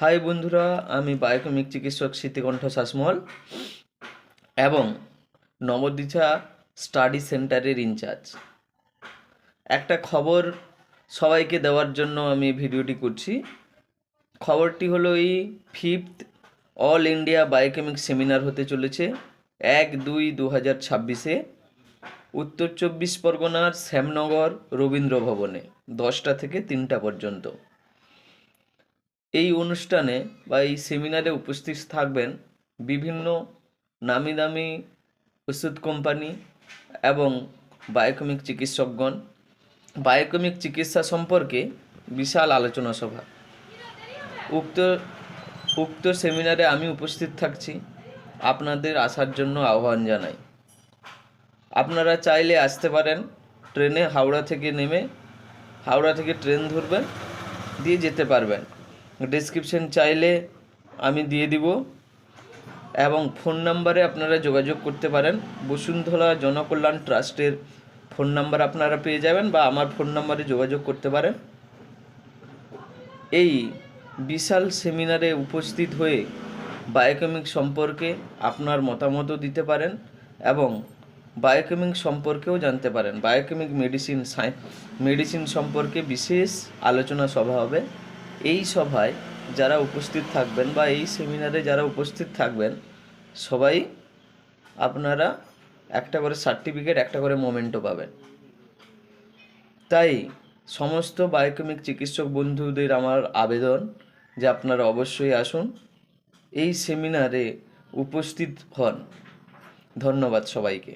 High বন্ধুরা, আমি biochemic চিকিৎসক স্মৃতিকণ্ঠ শাসমল এবং নবদিশা স্টাডি সেন্টারের ইনচার্জ। একটা খবর সবাইকে দেওয়ার জন্য আমি ভিডিওটি করছি। খবরটি হলো এই 5th all India biochemic seminar হতে চলেছে 1-2-2026-এ উত্তর 24 পরগনার শ্যামনগর রবীন্দ্র ভবনে 10টা থেকে 3টা পর্যন্ত। এই অনুষ্ঠানে বা এই সেমিনারে উপস্থিত থাকবেন বিভিন্ন নামি দামি ওষুধ কোম্পানি এবং বায়োকেমিক চিকিৎসকগণ। বায়োকেমিক চিকিৎসা সম্পর্কে বিশাল আলোচনা সভা। উক্ত সেমিনারে আমি উপস্থিত থাকছি, আপনাদের আসার জন্য আহ্বান জানাই। আপনারা চাইলে আসতে পারেন। ট্রেনে হাওড়া থেকে ট্রেন ধরবেন, দিয়ে যেতে পারবেন। ডেসক্রিপশন চাইলে আমি দিয়ে দিব এবং ফোন নাম্বারে আপনারা যোগাযোগ করতে পারেন। বসুন্ধরা জনকল্যাণ ট্রাস্টের ফোন নাম্বার আপনারা পেয়ে যাবেন বা আমার ফোন নাম্বারে যোগাযোগ করতে পারেন। এই বিশাল সেমিনারে উপস্থিত হয়ে বায়োকেমিক সম্পর্কে আপনার মতামতও দিতে পারেন এবং বায়োকেমিক সম্পর্কেও জানতে পারেন। বায়োকেমিক মেডিসিন সম্পর্কে বিশেষ আলোচনা সভা হবে। এই সভায় যারা উপস্থিত থাকবেন বা এই সেমিনারে যারা উপস্থিত থাকবেন সবাই আপনারা একটা করে সার্টিফিকেট, একটা করে মোমেন্টও পাবেন। তাই সমস্ত বায়োকেমিক চিকিৎসক বন্ধুদের আমার আবেদন যে আপনারা অবশ্যই আসুন, এই সেমিনারে উপস্থিত হন। ধন্যবাদ সবাইকে।